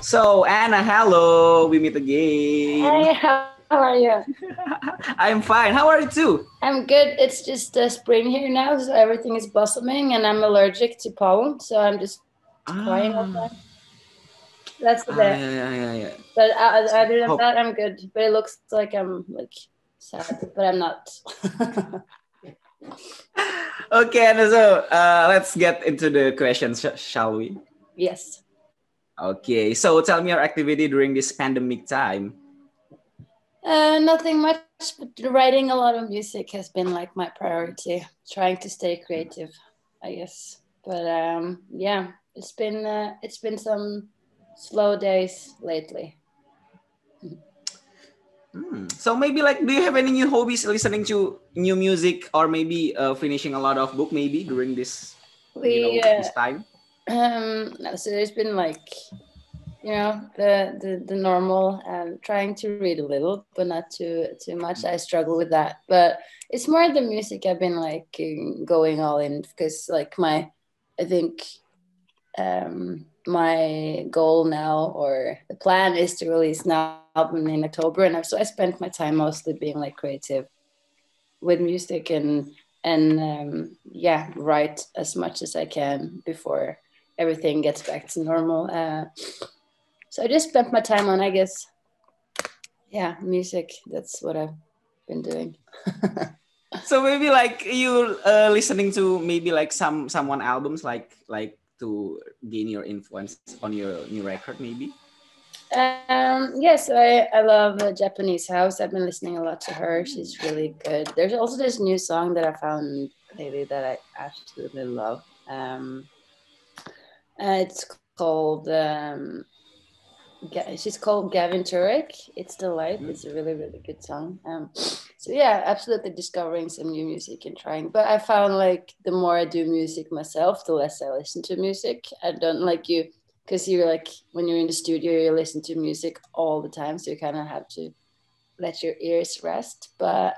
So, Anna, hello. We meet again. Hey, how are you? I'm fine. How are you too? I'm good. It's just spring here now, so everything is blossoming, and I'm allergic to pollen, so I'm just crying all the Ah, time. That's the bit. yeah. But other than Hope. that, I'm good. But it looks like I'm like sad, but I'm not. Okay, Anna. So, let's get into the questions, shall we? Yes. Okay. So, tell me your activity during this pandemic time. Nothing much, but writing a lot of music has been like my priority. Trying to stay creative, I guess. But yeah, it's been some slow days lately. So maybe like, do you have any new hobbies? Listening to new music, or maybe finishing a lot of book, maybe during this, We this time. no, so there's been like the normal trying to read a little but not too much. I struggle with that, but it's more the music. I've been like going all in because like my I think my goal now or the plan is to release an album in October, and so I spent my time mostly being like creative with music and yeah, write as much as I can before everything gets back to normal. So I just spent my time on, I guess, yeah, music. That's what I've been doing. So maybe like you listening to maybe like someone albums like to gain your influence on your new record maybe. Yes, I love Japanese house. I've been listening a lot to her. She's really good. There's also this new song that I found lately that I absolutely love. It's called she's called Gavin Turek. It's the light. Hmm. It's a really really good song. So yeah, absolutely discovering some new music and trying. But I found like the more I do music myself, the less I listen to music. I don't like you because you're like when you're in the studio, you listen to music all the time, so you kind of have to let your ears rest. But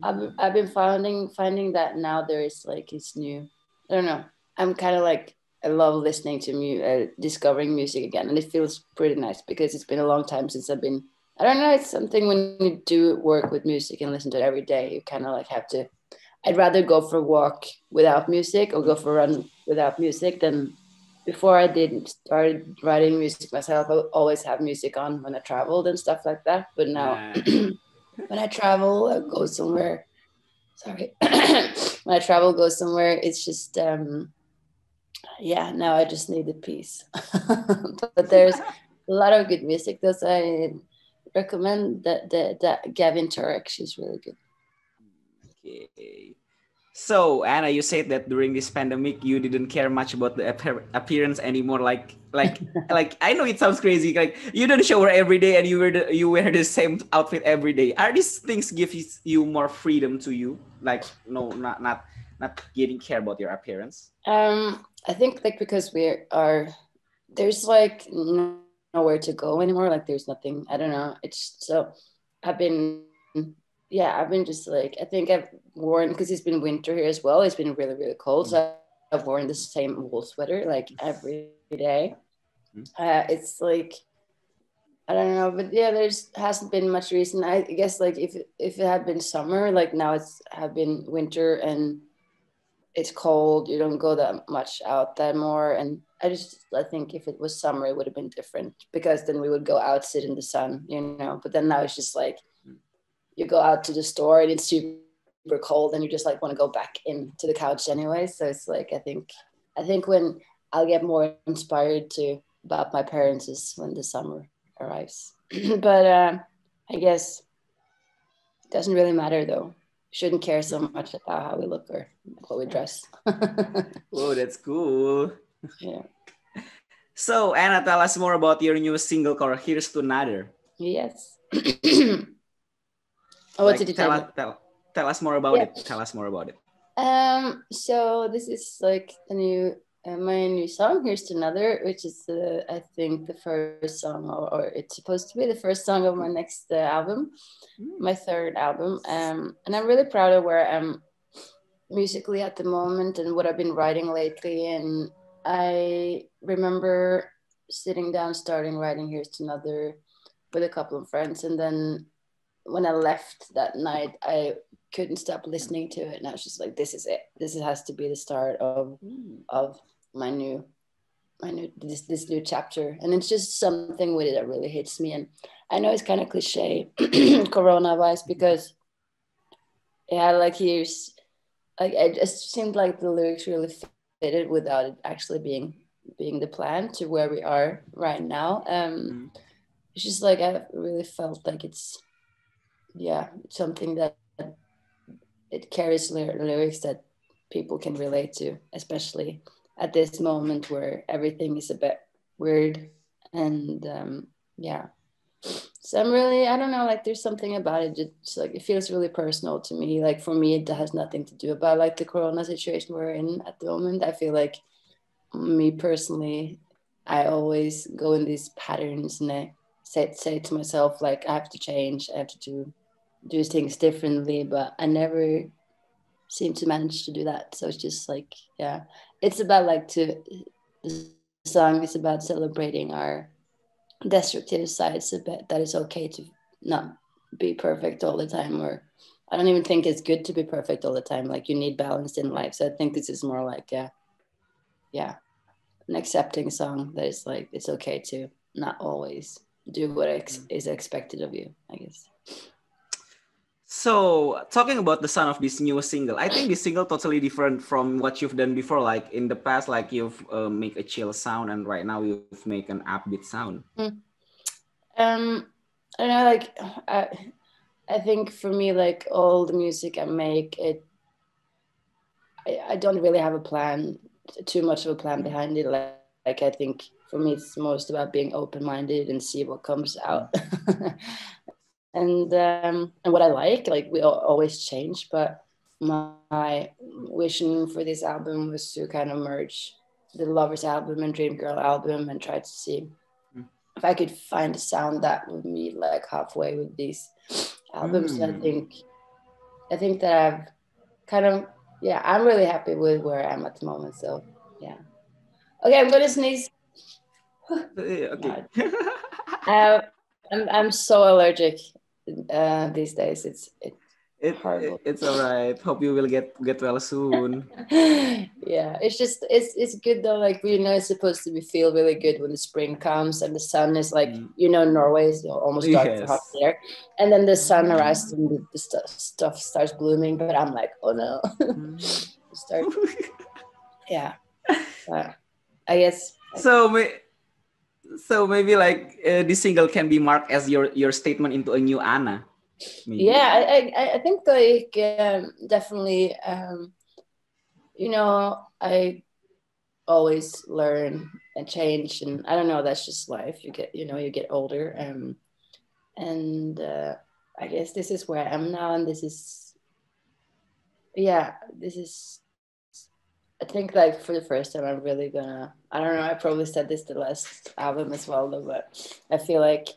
I've been finding that now there is like it's new. I don't know. I'm kind of like I love listening to discovering music again, and it feels pretty nice because it's been a long time since I've been. I don't know. It's something when you do work with music and listen to it every day, you kind of like have to. I'd rather go for a walk without music or go for a run without music than before I did started writing music myself. I would always have music on when I traveled and stuff like that. But now Uh, when I travel, I go somewhere. Sorry, when I travel, go somewhere. It's just yeah. Now I just need the peace. But there's a lot of good music. Those I recommend that Gavin Turek. She's really good. okay. So Anna, you said that during this pandemic you didn't care much about the appearance anymore. Like I know it sounds crazy. Like you don't shower every day and you wear the same outfit every day. Are these things give you more freedom to you? Like no, not getting care about your appearance. I think like because we are there's like nowhere to go anymore. Like there's nothing. I don't know. It's so I've been yeah. I've been just like I think I've worn because it's been winter here as well. It's been really really cold. So I've worn the same wool sweater like every day. It's like I don't know, but yeah, there's hasn't been much reason. I guess like if it had been summer, like now it's have been winter and it's cold. You don't go that much out that more. And I think if it was summer, it would have been different because then we would go out, sit in the sun, But then now it's just like you go out to the store and it's super cold and you just like want to go back into the couch anyway. So it's like I think when I'll get more inspired to about my parents is when the summer arrives. But I guess it doesn't really matter though. Shouldn't care so much about how we look or what we dress. Oh, that's cool. Yeah. So Anna, tell us more about your new single called "Here's to Another." Yes. Oh, what did you Like tell me? tell us more about Yeah. it. Tell us more about it. So this is like the new my new song. Here's to Another, which is I think the first song, or it's supposed to be the first song of my next album, my third album. And I'm really proud of where I am musically at the moment and what I've been writing lately. And I remember sitting down, starting writing Here's to Another with a couple of friends. And then when I left that night, I couldn't stop listening to it. And I was just like, this is it. This has to be the start of my new this new chapter. And it's just something with it that really hits me. And I know it's kind of cliche corona wise, because yeah, like here's like it just seemed like the lyrics really fitted without it actually being the plan to where we are right now. It's just like I really felt like it's something that it carries lyrics that people can relate to, especially at this moment where everything is a bit weird. And yeah, so I'm really, I don't know, like there's something about it, just like it feels really personal to me. Like for me, it has nothing to do about like the corona situation we're in at the moment. I feel like me personally, I always go in these patterns, and I say to myself like I have to change, I have to do things differently, but I never seem to manage to do that. So it's just like, yeah, it's about like the song is about celebrating our destructive sides a bit, that it's okay to not be perfect all the time. Or I don't even think it's good to be perfect all the time. Like you need balance in life. So I think this is more like yeah, an accepting song that is like it's okay to not always do what is expected of you, I guess. So, talking about the sound of this new single, I think this single totally different from what you've done before. Like in the past, like you've make a chill sound, and right now you've make an upbeat sound. um I don't know, like I think for me, like all the music I make, I don't really have a plan, too much of a plan behind it. Like I think for me, it's most about being open minded and see what comes out. And what I like we always change. But my vision for this album was to kind of merge the Lovers album and Dream Girl album and try to see if I could find a sound that would meet like halfway with these albums. So I think that I've kind of, yeah, I'm really happy with where I am at the moment. So yeah. Okay, I'm gonna sneeze. Okay. God. I'm so allergic these days. It's horrible. It's alright. Hope you will get well soon. Yeah, it's good though. Like we know it's supposed to be feel really good when the spring comes and the sun is like, Norway is almost dark for half Yes. there, and then the sun arises and the stuff starts blooming. But I'm like, oh no, start. Yeah, I guess. So maybe like this single can be marked as your statement into a new Anna. Maybe. Yeah, I think like definitely. I always learn and change, and I don't know, that's just life. You get older, and I guess this is where I am now, and this is I think like for the first time I'm really gonna, I don't know, I probably said this the last album as well though, but I feel like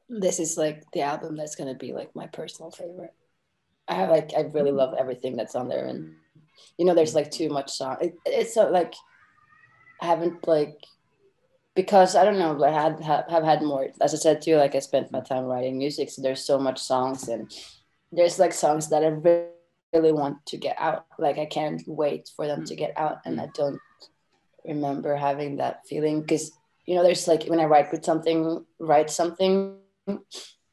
this is like the album that's gonna be like my personal favorite. I really love everything that's on there, and there's like too much song. It's so like I haven't like, because I don't know, I have had more, as I said too, like I spent my time writing music, so there's so much songs, and there's like songs that I really want to get out. Like I can't wait for them to get out, and I don't remember having that feeling, because there's like when I write something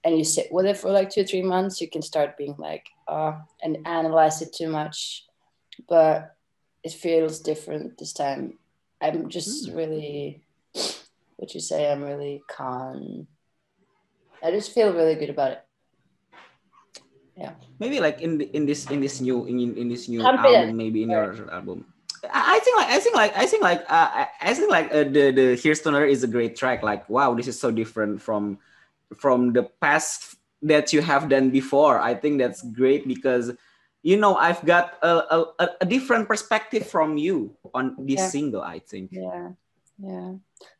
and you sit with it for like 2 or 3 months, you can start being like and analyze it too much. But it feels different this time. I'm just really, what you say, I'm really calm. I just feel really good about it. Yeah. Maybe like in this new Confident. album, maybe in your album. I think like the Here's to Another is a great track. Like wow, this is so different from the past that you have done before. I think that's great because I've got a different perspective from you on this Yeah. single, I think. Yeah. Yeah.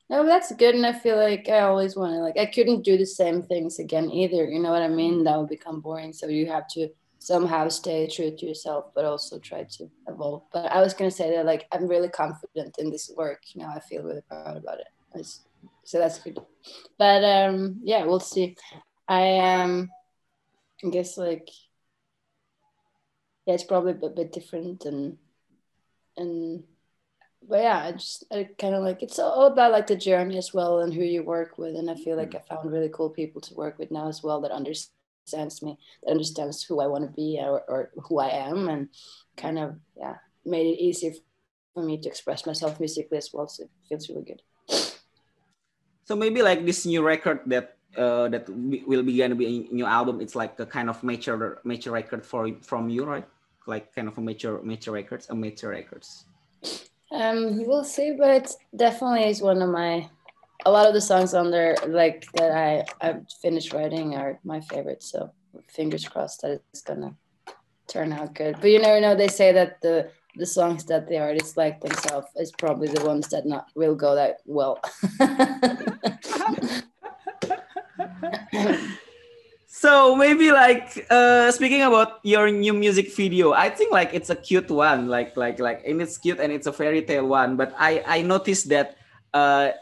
No, that's good. And I feel like I always want to, like, I couldn't do the same things again either. You know what I mean? That would become boring. So you have to somehow stay true to yourself, but also try to evolve. But I was going to say that, like, I'm really confident in this work. I feel really proud about it. So that's good. But yeah, we'll see. I guess like, yeah, it's probably a bit different, and but yeah, I kind of like, it's all about like the journey as well and who you work with, and I feel like I found really cool people to work with now as well that understands me, that understands who I want to be, or who I am, and kind of, yeah, made it easier for me to express myself musically as well. So it feels really good. So maybe like this new record that will be gonna be a new album. It's like a kind of major record from you, right? Like kind of a major records. We'll see, but definitely is one of my. A lot of the songs on there, like that I've finished writing, are my favorites. So fingers crossed that it's gonna turn out good. But you never know. They say that the songs that the artists like themselves is probably the ones that not will go that well. So maybe like speaking about your new music video, I think like it's a cute one, and it's cute and it's a fairy tale one. But I noticed that that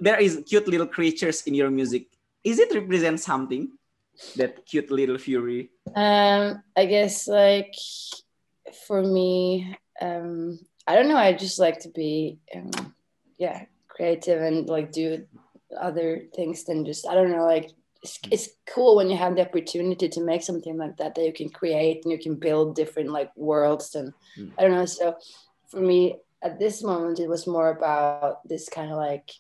there is cute little creatures in your music. Is it represent something? That cute little fury. I guess like for me, I don't know. I just like to be, yeah, creative and like do other things than just, I don't know, like it's cool when you have the opportunity to make something like that you can create and you can build different like worlds, and I don't know. So for me at this moment, it was more about this kind of like,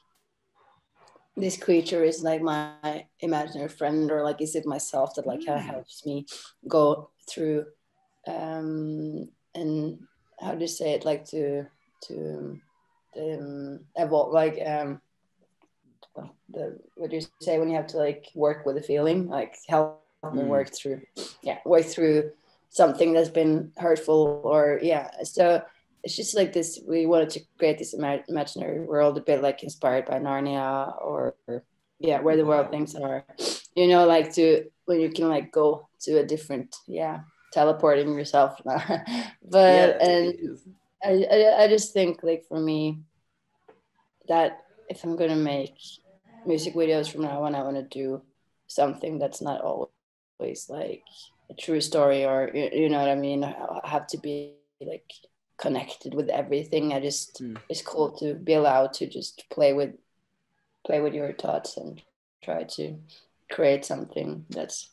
this creature is like my imaginary friend, or like, is it myself that like kind of helps me go through, and how do you say it, like to evolve, like what do you say when you have to like work with a feeling, like help me work through something that's been hurtful, or yeah. So it's just like this, we wanted to create this imaginary world, a bit like inspired by Narnia, or yeah, where the world things are, you know, like to when you can like go to a different, yeah, teleporting yourself. But Yeah, and I just think like for me that if I'm gonna make music videos from now on, I want to do something that's not always like a true story, or you know what I mean. I have to be like connected with everything. I just it's cool to be allowed to just play with your thoughts and try to create something that's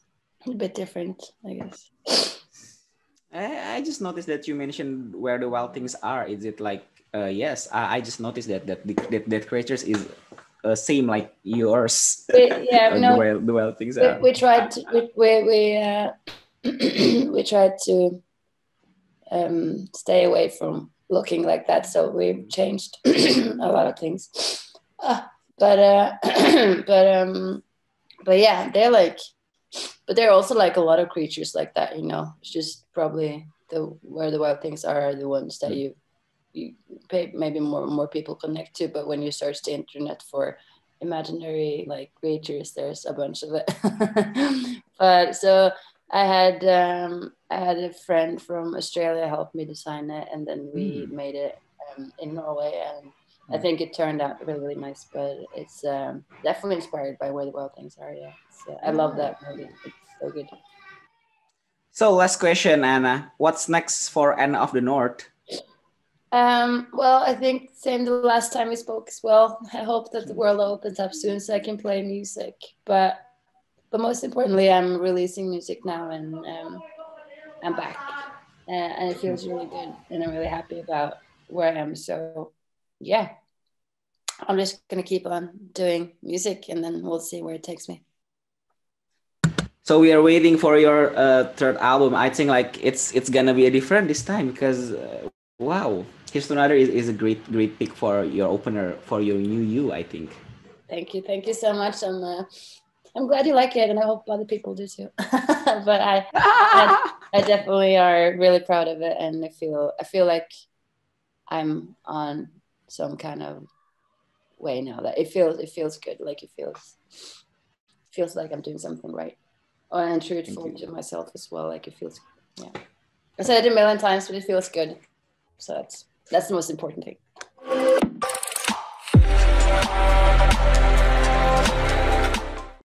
a bit different, I guess. I just noticed that you mentioned where the wild things are. Is it like yes? I just noticed that creatures is same like yours. Yeah, The wild things we, are. we tried to, we tried to stay away from looking like that, so we changed a lot of things. But but yeah, they're like, but there are also like a lot of creatures like that, you know. It's just probably where the wild things are the ones that you pay, maybe more people connect to. But when you search the internet for imaginary like creatures, there's a bunch of it. But so I had a friend from Australia help me design it, and then we made it in Norway, and I think it turned out really, really nice. But it's definitely inspired by where the wild things are. Yeah, I love that movie. It's so good. So last question, Anna. What's next for Anna of the North? Well, I think same the last time we spoke as well. I hope that the world opens up soon so I can play music. But most importantly, I'm releasing music now, and I'm back, and it feels really good, and I'm really happy about where I am. So, yeah, I'm just gonna keep on doing music, and then we'll see where it takes me. So we are waiting for your third album. I think like it's gonna be a different this time because wow, Here's to Another is a great pick for your opener for your new you. I think. Thank you so much. I'm glad you like it, and I hope other people do too. But I definitely are really proud of it, and I feel like I'm on some kind of way now that it feels good. Like it feels like I'm doing something right, and truthful to myself as well. Like it feels, yeah. I said it a million times, but it feels good. So that's the most important thing.